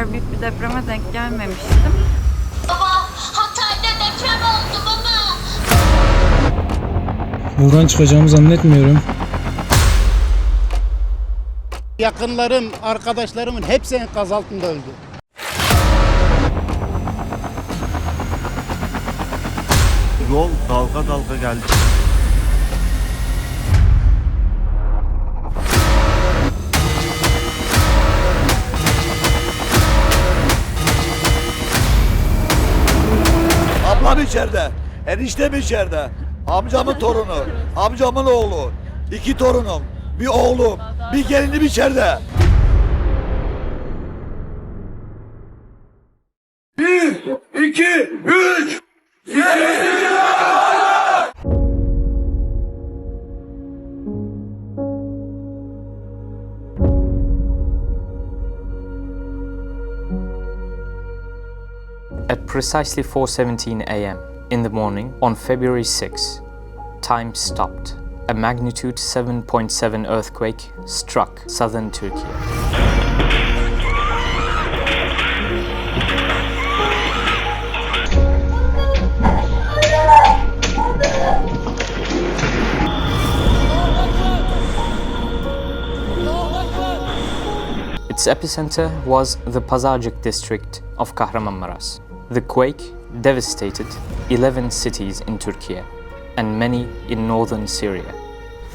kadar büyük bir depreme denk gelmemiştim. Baba, Hatay'da deprem oldu baba. Buradan çıkacağımı zannetmiyorum. Yakınlarım, arkadaşlarımın hepsi enkaz altında öldü. Yol dalga dalga geldi. Ablam içeride, eniştem içeride, amcamın torunu, amcamın oğlu, 2 torunum, bir oğlum, bir gelinim içeride. 1, 2, 3, At precisely 4:17 a.m. in the morning on February 6, time stopped. A magnitude 7.7 earthquake struck southern Turkey. Its epicenter was the Pazarcik district of Kahramanmaras. The quake devastated 11 cities in Turkey and many in northern Syria,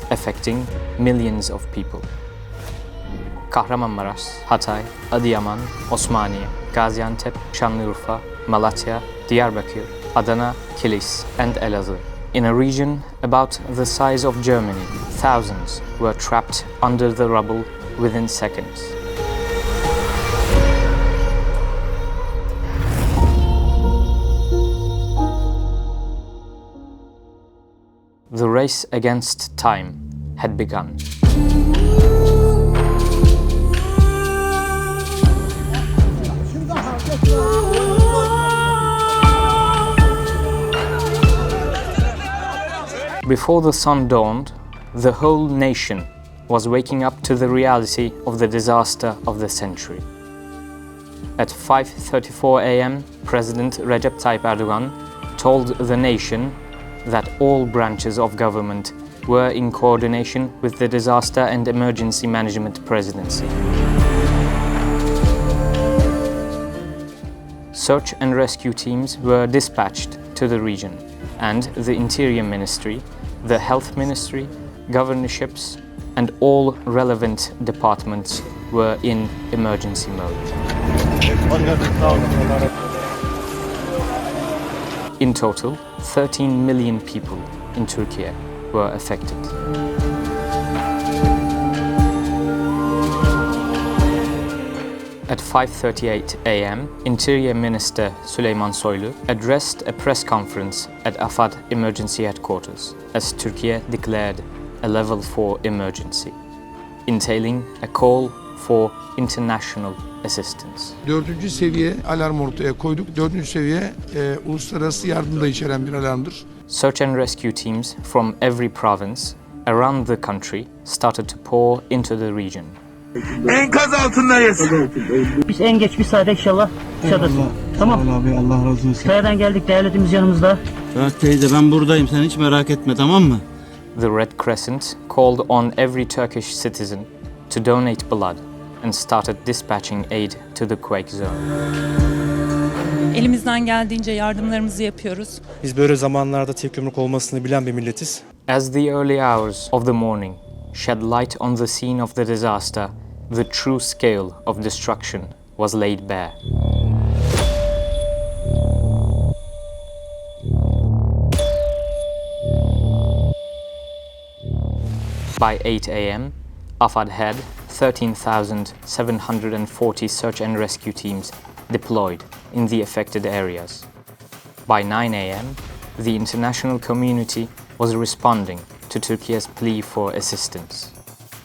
affecting millions of people. Kahramanmaras, Hatay, Adiyaman, Osmaniye, Gaziantep, Sanliurfa, Malatya, Diyarbakir, Adana, Kilis and Elazig. In a region about the size of Germany, thousands were trapped under the rubble within seconds. The race against time had begun. Before the sun dawned, the whole nation was waking up to the reality of the disaster of the century. At 5:34 a.m., President Recep Tayyip Erdogan told the nation that all branches of government were in coordination with the Disaster and Emergency Management Presidency. Search and rescue teams were dispatched to the region, and the Interior Ministry, the Health Ministry, governorships, and all relevant departments were in emergency mode. In total, 13 million people in Turkey were affected. At 5:38 a.m., Interior Minister Süleyman Soylu addressed a press conference at AFAD Emergency Headquarters as Turkey declared a level 4 emergency, entailing a call for international assistance. 4. seviye alarm ortaya koyduk. 4. seviye uluslararası yardım da içeren bir alarmdır. Search and rescue teams from every province around the country started to pour into the region. Enkaz altındayız. Biz en geç bir saate inşallah dışarıdasın. Tamam. Sağ ol abi, Allah razı olsun. Kaya'dan geldik, devletimiz yanımızda. Bak teyze, ben buradayım, sen hiç merak etme, tamam mı? The Red Crescent called on every Turkish citizen to donate blood and started dispatching aid to the quake zone. Elimizden geldiğince yardımlarımızı yapıyoruz. Biz böyle zamanlarda tek yumruk olmasını bilen bir milletiz. As the early hours of the morning shed light on the scene of the disaster, the true scale of destruction was laid bare. By 8 a.m., AFAD had 13,740 search and rescue teams deployed in the affected areas. By 9 a.m., the international community was responding to Turkey's plea for assistance.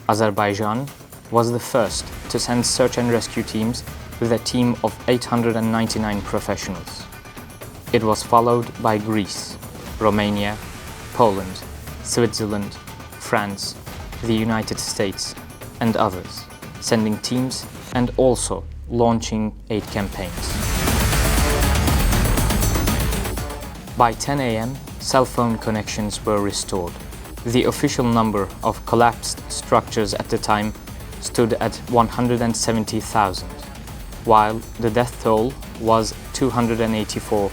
Azerbaijan was the first to send search and rescue teams with a team of 899 professionals. It was followed by Greece, Romania, Poland, Switzerland, France, the United States, and others, sending teams and also launching aid campaigns. By 10 a.m., cell phone connections were restored. The official number of collapsed structures at the time stood at 170,000, while the death toll was 284,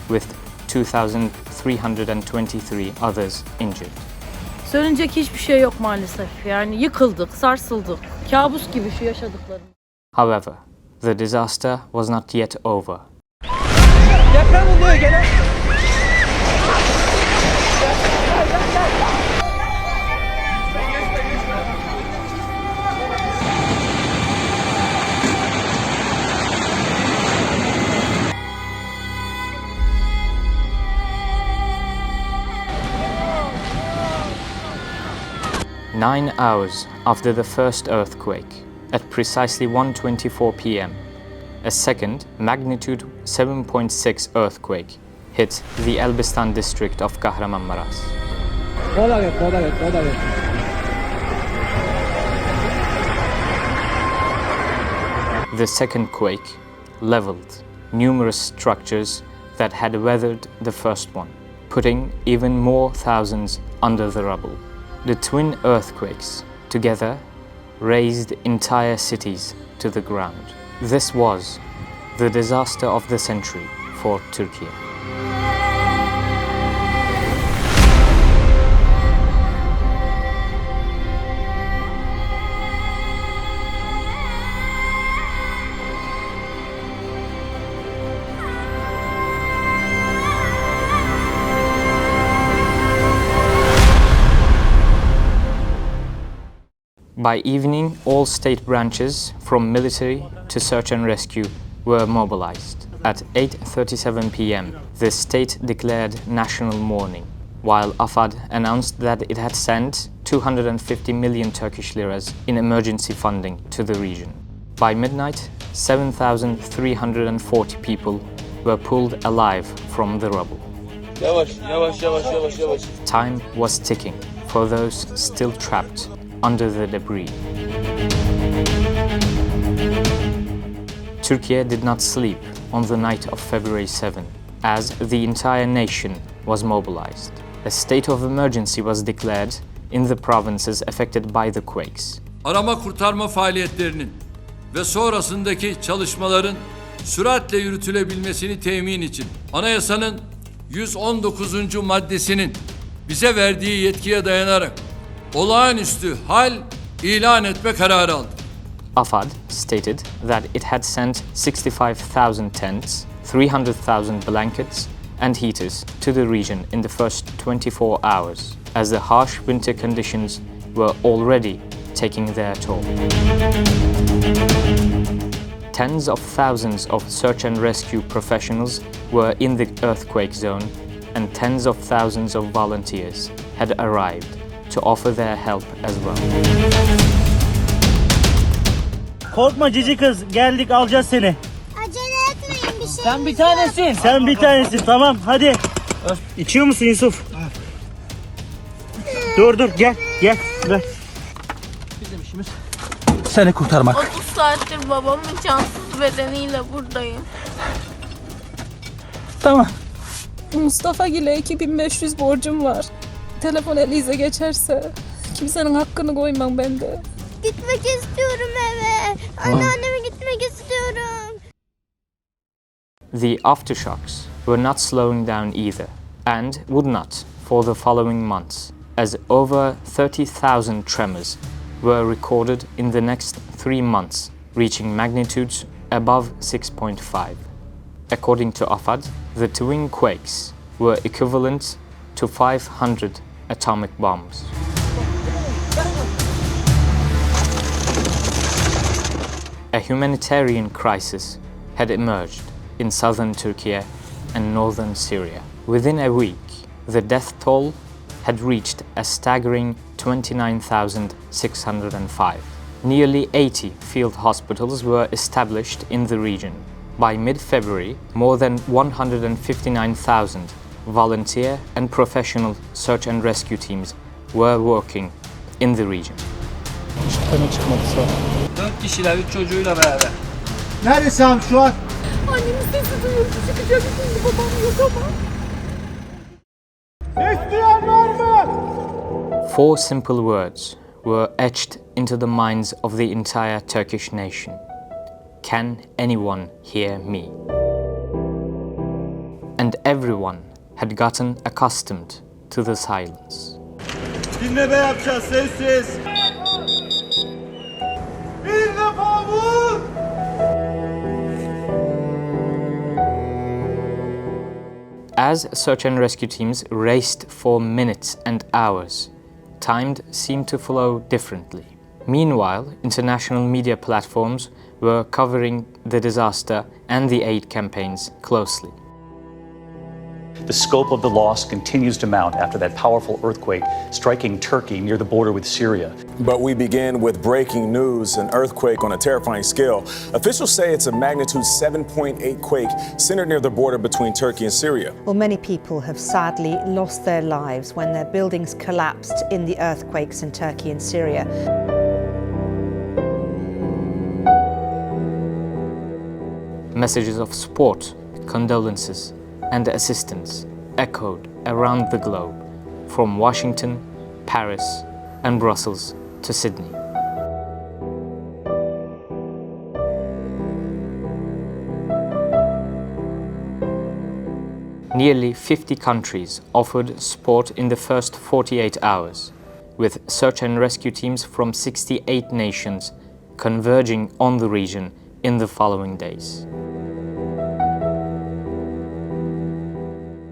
with 2,323 others injured. Söylenecek hiçbir şey yok maalesef. Yani yıkıldık, sarsıldık. Kabus gibi şu yaşadıklarım. However, the disaster was not yet over. Deprem oluyor gene. 9 hours after the first earthquake, at precisely 1:24 p.m., a second magnitude 7.6 earthquake hit the Elbistan district of Kahramanmaras. The second quake leveled numerous structures that had weathered the first one, putting even more thousands under the rubble. The twin earthquakes together razed entire cities to the ground. This was the disaster of the century for Turkey. By evening, all state branches, from military to search and rescue, were mobilized. At 8:37 p.m., the state declared national mourning, while AFAD announced that it had sent 250 million Turkish liras in emergency funding to the region. By midnight, 7,340 people were pulled alive from the rubble. Time was ticking for those still trapped under the debris. Turkey did not sleep on the night of February 7, as the entire nation was mobilized. A state of emergency was declared in the provinces affected by the quakes. Arama kurtarma faaliyetlerinin ve sonrasındaki çalışmaların süratle yürütülebilmesini temin için Anayasanın 119. maddesinin bize verdiği yetkiye dayanarak olağanüstü hal ilan etme kararı aldı. AFAD stated that it had sent 65,000 tents, 300,000 blankets and heaters to the region in the first 24 hours, as the harsh winter conditions were already taking their toll. Tens of thousands of search and rescue professionals were in the earthquake zone, and tens of thousands of volunteers had arrived to offer their help as well. Korkma cici kız, geldik alacağız seni. Acele etmeyin bir şey. Sen bir tanesin. Sen bir tanesin, tamam hadi. İçiyor musun Yusuf? Dur gel ver. Bizim işimiz seni kurtarmak. 30 saattir babamın cansız bedeniyle buradayım. Tamam. Mustafa Gil'e 2500 borcum var. Telefon Eliz'e geçerse kimsenin hakkını koymam ben de. Gitmek istiyorum eve. Anneanneme gitmek istiyorum. The aftershocks were not slowing down either, and would not for the following months, as over 30,000 tremors were recorded in the next 3 months, reaching magnitudes above 6.5. According to AFAD, the twin quakes were equivalent to 500 atomic bombs. A humanitarian crisis had emerged in southern Turkey and northern Syria. Within a week, the death toll had reached a staggering 29,605. Nearly 80 field hospitals were established in the region. By mid-February, more than 159,000 volunteer and professional search and rescue teams were working in the region. 4 kişiler 3 çocuğuyla beraber. Neresi abi şu an? Annemin sesi duyuyor. Çıkacak şimdi babam yok ama. Ses duyan var mı? 4 simple words were etched into the minds of the entire Turkish nation. Can anyone hear me? And everyone had gotten accustomed to the silence. Dinleme yapacağız sessiz. Bir defa vur. As search and rescue teams raced for minutes and hours, time seemed to flow differently. Meanwhile, international media platforms were covering the disaster and the aid campaigns closely. The scope of the loss continues to mount after that powerful earthquake striking Turkey near the border with Syria. But we begin with breaking news, an earthquake on a terrifying scale. Officials say it's a magnitude 7.8 quake centered near the border between Turkey and Syria. Well, many people have sadly lost their lives when their buildings collapsed in the earthquakes in Turkey and Syria. Messages of support, condolences, and assistance echoed around the globe, from Washington, Paris, and Brussels to Sydney. Nearly 50 countries offered support in the first 48 hours, with search and rescue teams from 68 nations converging on the region in the following days.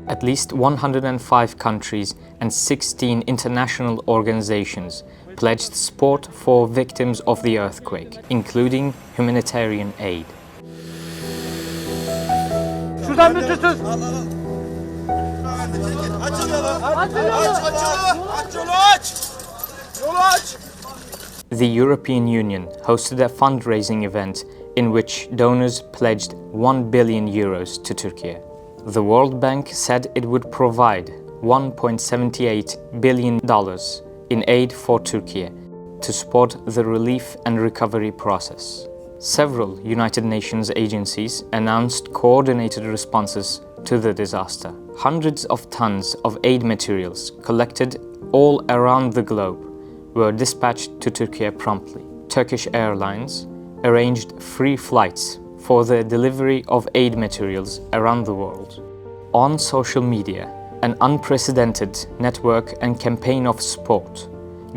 At least 105 countries and 16 international organizations pledged support for victims of the earthquake, including humanitarian aid. Şuradan bir tutun. Aç yolu. Aç yolu aç. Yolu aç. The European Union hosted a fundraising event in which donors pledged 1 billion euros to Turkey. The World Bank said it would provide $1.78 billion in aid for Turkey to support the relief and recovery process. Several United Nations agencies announced coordinated responses to the disaster. Hundreds of tons of aid materials collected all around the globe were dispatched to Turkey promptly. Turkish Airlines arranged free flights for the delivery of aid materials around the world. On social media, an unprecedented network and campaign of support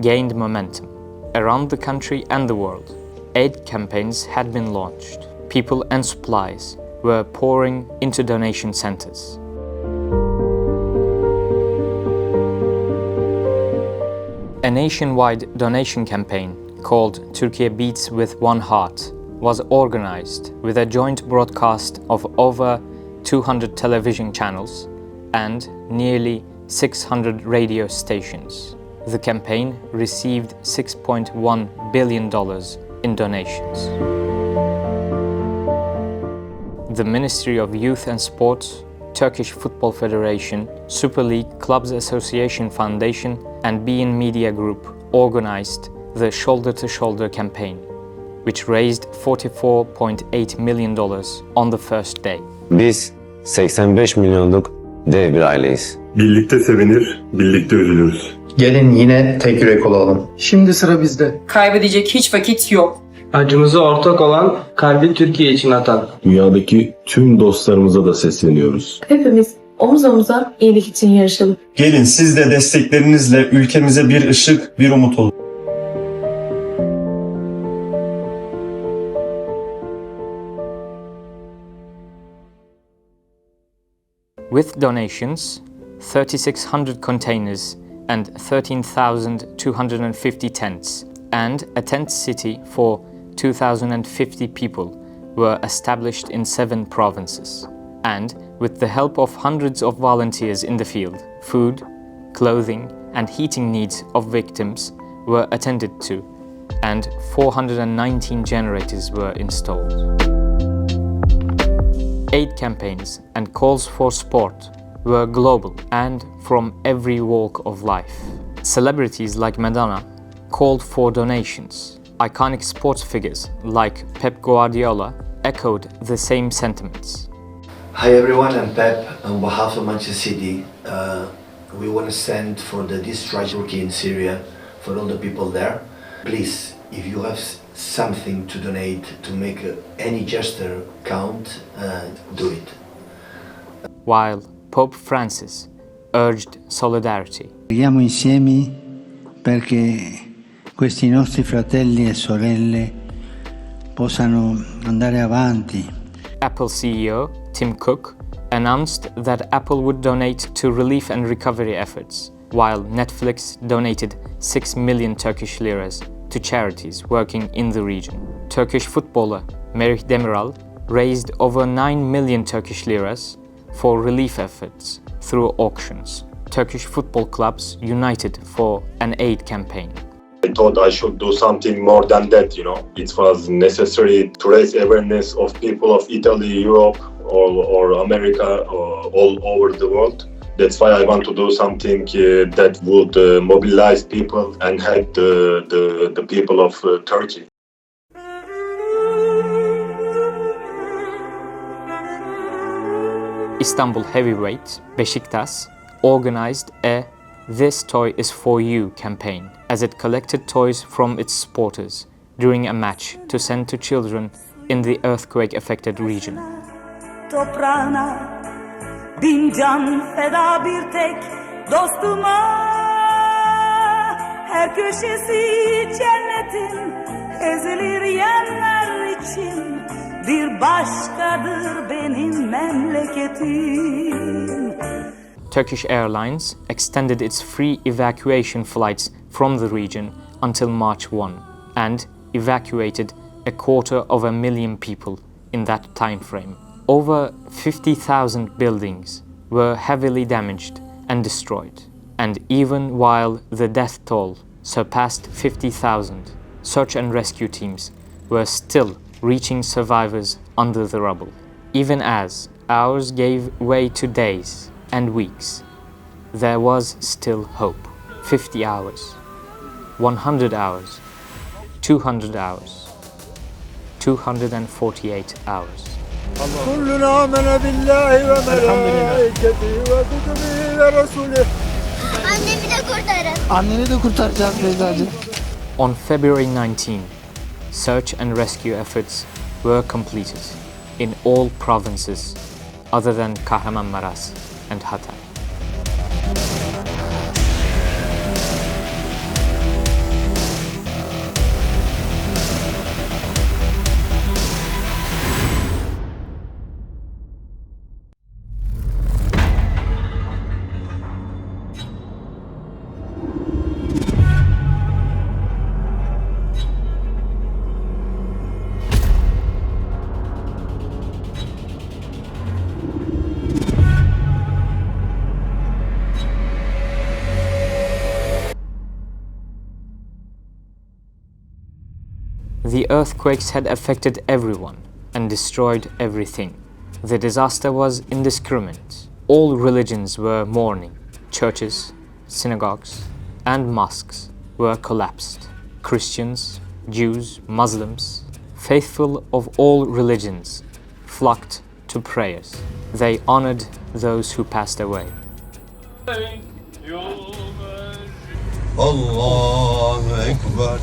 gained momentum. Around the country and the world, aid campaigns had been launched. People and supplies were pouring into donation centers. A nationwide donation campaign called Turkey Beats with One Heart was organized with a joint broadcast of over 200 television channels and nearly 600 radio stations. The campaign received $6.1 billion in donations. The Ministry of Youth and Sports, Turkish Football Federation, Super League Clubs Association Foundation and Bein Media Group organized the Shoulder to Shoulder campaign, which raised $44.8 million on the first day. Biz 85 milyonluk dev bir aileyiz. Birlikte sevinir, birlikte üzülürüz. Gelin yine tek yürek olalım. Şimdi sıra bizde. Kaybedecek hiç vakit yok. Acımıza ortak olan, kalbi Türkiye için atan. Dünyadaki tüm dostlarımıza da sesleniyoruz. Hepimiz omuz omuza iyilik için yarışalım. Gelin siz de desteklerinizle ülkemize bir ışık, bir umut olun. With donations, 3,600 containers and 13,250 tents, and a tent city for 2,050 people were established in 7 provinces. And with the help of hundreds of volunteers in the field, food, clothing, and heating needs of victims were attended to, and 419 generators were installed. Aid campaigns and calls for support were global and from every walk of life. Celebrities like Madonna called for donations. Iconic sports figures like Pep Guardiola echoed the same sentiments. Hi everyone, I'm Pep. On behalf of Manchester City, we want to send for the destroyed Turkey in Syria, for all the people there. Please, if you have something to donate to make any gesture count, do it. While Pope Francis urged solidarity. Preghiamo insieme perché questi nostri fratelli e sorelle possano andare avanti. Apple CEO Tim Cook announced that Apple would donate to relief and recovery efforts, while Netflix donated 6 million Turkish liras to charities working in the region. Turkish footballer Merih Demiral raised over 9 million Turkish liras for relief efforts through auctions. Turkish football clubs united for an aid campaign. I thought I should do something more than that, It was necessary to raise awareness of people of Italy, Europe, or America, or all over the world. That's why I want to do something that would mobilize people and help the people of Turkey. Istanbul heavyweight Beşiktaş organized a "This Toy is for You" campaign as it collected toys from its supporters during a match to send to children in the earthquake-affected region. Toprağına bin can feda bir tek dostuma, her köşesi cennetin ezilir yerler için, bir başkadır benim memleketim. Turkish Airlines extended its free evacuation flights from the region until March 1 and evacuated 250,000 people in that time frame. Over 50,000 buildings were heavily damaged and destroyed, and even while the death toll surpassed 50,000, search and rescue teams were still reaching survivors under the rubble. Even as hours gave way to days and weeks, there was still hope. 50 hours, 100 hours, 200 hours, 248 hours. كلنا آمن بالله وملائكته وكتبه ورسله. Annemi de kurtarın. Anneni de kurtaracağız Beyza'cığım. On February 19, search and rescue efforts were completed in all provinces other than Kahramanmaras and Hatay. The earthquakes had affected everyone and destroyed everything. The disaster was indiscriminate. All religions were mourning. Churches, synagogues, and mosques were collapsed. Christians, Jews, Muslims, faithful of all religions, flocked to prayers. They honored those who passed away. Allahu Ekber.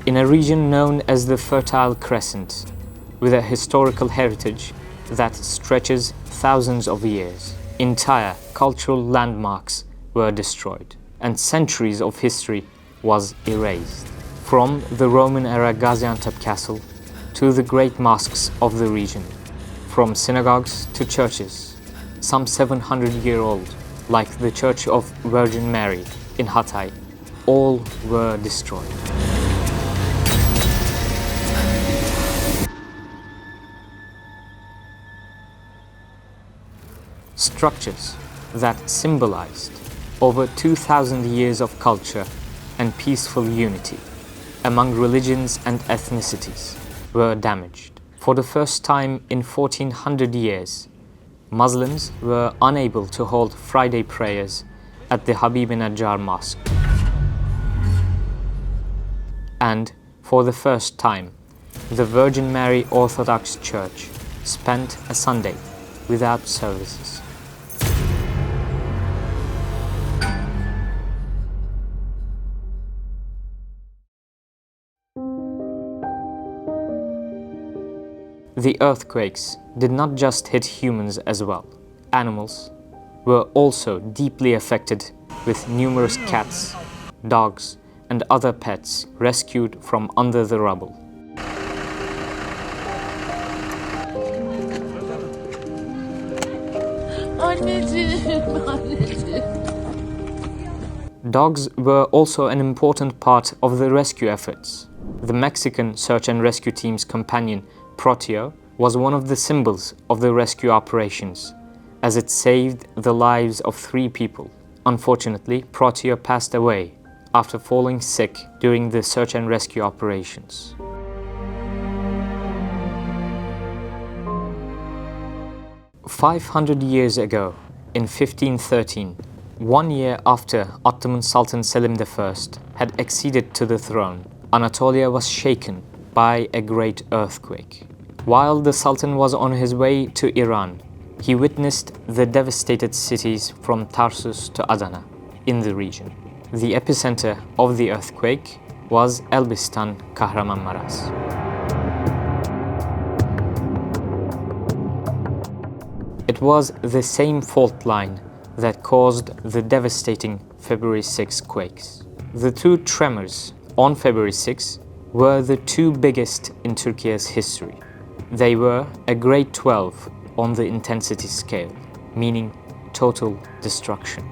In a region known as the Fertile Crescent, with a historical heritage that stretches thousands of years, entire cultural landmarks were destroyed, and centuries of history was erased. From the Roman-era Gaziantep castle to the great mosques of the region, from synagogues to churches, some 700-year-old, like the Church of Virgin Mary in Hatay, all were destroyed. Structures that symbolized over 2,000 years of culture and peaceful unity among religions and ethnicities were damaged. For the first time in 1400 years, Muslims were unable to hold Friday prayers at the Habib-i-Najjar Mosque. And for the first time, the Virgin Mary Orthodox Church spent a Sunday without services. The earthquakes did not just hit humans as well. Animals were also deeply affected, with numerous cats, dogs, and other pets rescued from under the rubble. Dogs were also an important part of the rescue efforts. The Mexican search and rescue team's companion, Proteo, was one of the symbols of the rescue operations, as it saved the lives of 3 people. Unfortunately, Proteo passed away after falling sick during the search and rescue operations. "500 years ago, in 1513, 1 year after Ottoman Sultan Selim I had acceded to the throne, Anatolia was shaken by a great earthquake. While the Sultan was on his way to Iran, he witnessed the devastated cities from Tarsus to Adana in the region. The epicenter of the earthquake was Elbistan, Kahramanmaras. It was the same fault line that caused the devastating February 6 quakes. The 2 tremors on February 6 were the 2 biggest in Turkey's history. They were a grade 12 on the intensity scale, meaning total destruction.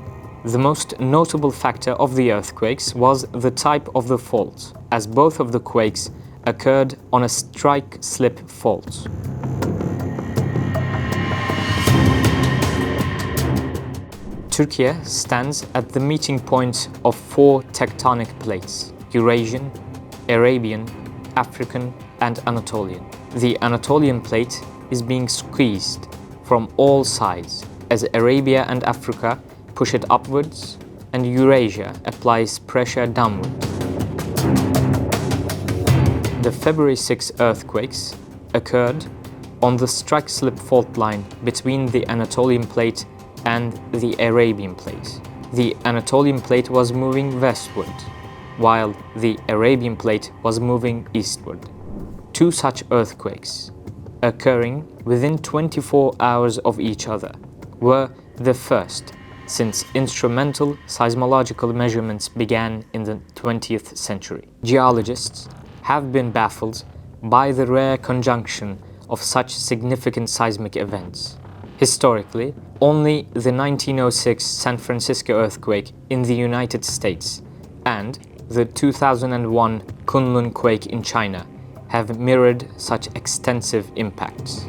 The most notable factor of the earthquakes was the type of the fault, as both of the quakes occurred on a strike-slip fault. Turkey stands at the meeting point of 4 tectonic plates: Eurasian, Arabian, African, and Anatolian. The Anatolian plate is being squeezed from all sides as Arabia and Africa push it upwards and Eurasia applies pressure downward. The February 6 earthquakes occurred on the strike-slip fault line between the Anatolian plate and the Arabian plate. The Anatolian plate was moving westward, while the Arabian plate was moving eastward. 2 such earthquakes, occurring within 24 hours of each other, were the first since instrumental seismological measurements began in the 20th century. Geologists have been baffled by the rare conjunction of such significant seismic events. Historically, only the 1906 San Francisco earthquake in the United States and the 2001 Kunlun quake in China have mirrored such extensive impacts.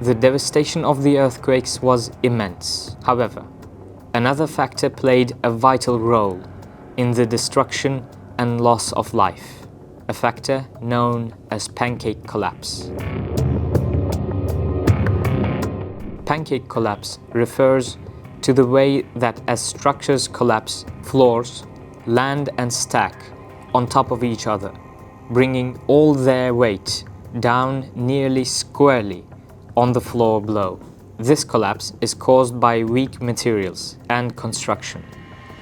The devastation of the earthquakes was immense. However, another factor played a vital role in the destruction and loss of life, a factor known as pancake collapse. Pancake collapse refers to the way that as structures collapse, floors land and stack on top of each other, bringing all their weight down nearly squarely on the floor below. This collapse is caused by weak materials and construction,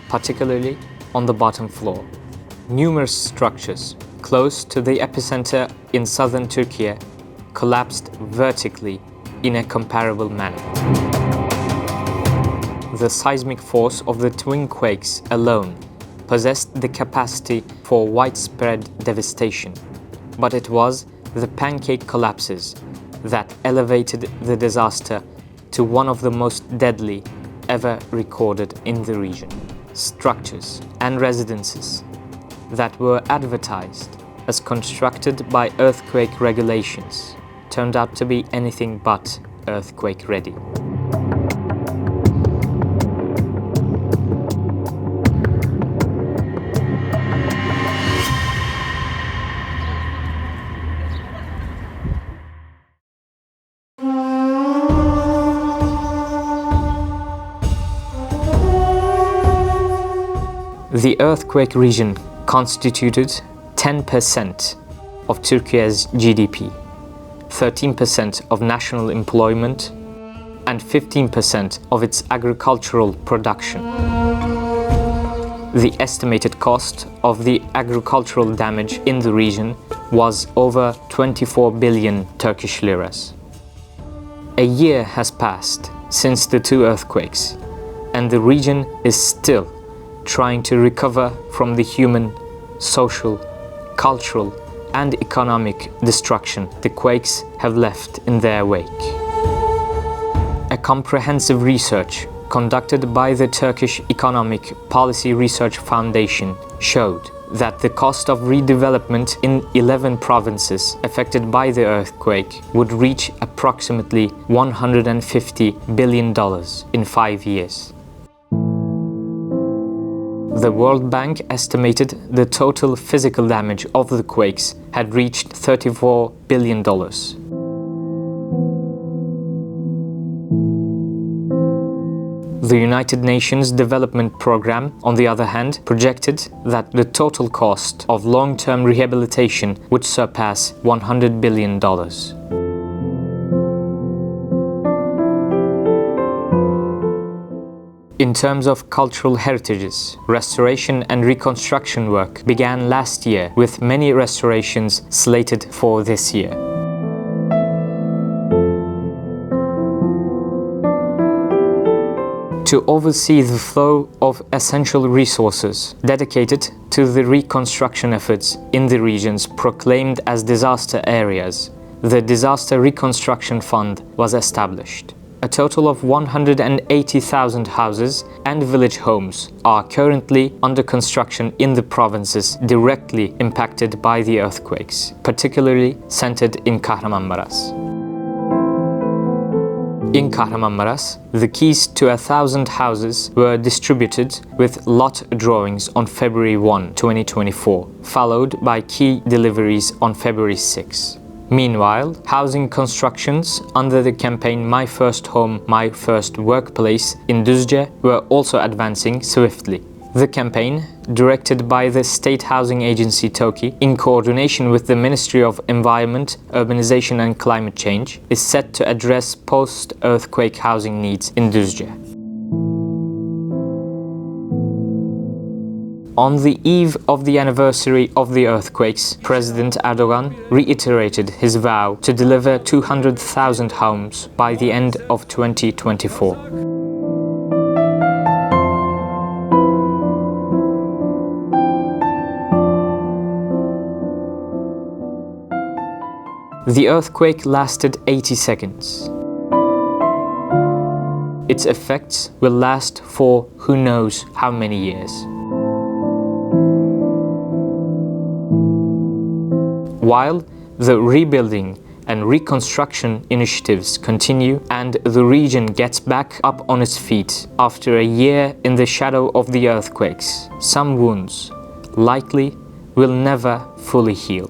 particularly on the bottom floor. Numerous structures close to the epicenter in southern Turkey collapsed vertically in a comparable manner. The seismic force of the twin quakes alone possessed the capacity for widespread devastation, but it was the pancake collapses that elevated the disaster to one of the most deadly ever recorded in the region. Structures and residences that were advertised as constructed by earthquake regulations turned out to be anything but earthquake ready. The earthquake region constituted 10% of Turkey's GDP, 13% of national employment, and 15% of its agricultural production. The estimated cost of the agricultural damage in the region was over 24 billion Turkish liras. A year has passed since the two earthquakes, and the region is still trying to recover from the human, social, cultural, and economic destruction the quakes have left in their wake. A comprehensive research conducted by the Turkish Economic Policy Research Foundation showed that the cost of redevelopment in 11 provinces affected by the earthquake would reach approximately $150 billion in 5 years. The World Bank estimated the total physical damage of the quakes had reached $34 billion. The United Nations Development Programme, on the other hand, projected that the total cost of long-term rehabilitation would surpass $100 billion. In terms of cultural heritages, restoration and reconstruction work began last year, with many restorations slated for this year. To oversee the flow of essential resources dedicated to the reconstruction efforts in the regions proclaimed as disaster areas, the Disaster Reconstruction Fund was established. A total of 180,000 houses and village homes are currently under construction in the provinces directly impacted by the earthquakes, particularly centered in Kahramanmaras. In Kahramanmaras, the keys to 1,000 houses were distributed with lot drawings on February 1, 2024, followed by key deliveries on February 6. Meanwhile, housing constructions under the campaign My First Home, My First Workplace in Düzce were also advancing swiftly. The campaign, directed by the State Housing Agency TOKİ in coordination with the Ministry of Environment, Urbanization and Climate Change, is set to address post-earthquake housing needs in Düzce. On the eve of the anniversary of the earthquakes, President Erdogan reiterated his vow to deliver 200,000 homes by the end of 2024. The earthquake lasted 80 seconds. Its effects will last for who knows how many years. While the rebuilding and reconstruction initiatives continue and the region gets back up on its feet after a year in the shadow of the earthquakes, some wounds likely will never fully heal.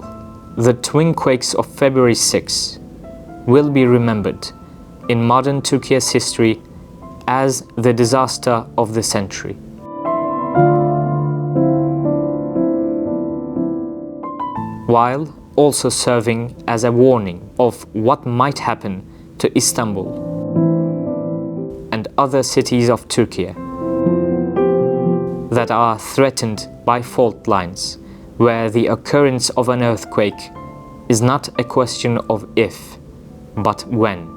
The twin quakes of February 6 will be remembered in modern Turkey's history as the disaster of the century. While also serving as a warning of what might happen to Istanbul and other cities of Turkey that are threatened by fault lines, where the occurrence of an earthquake is not a question of if, but when.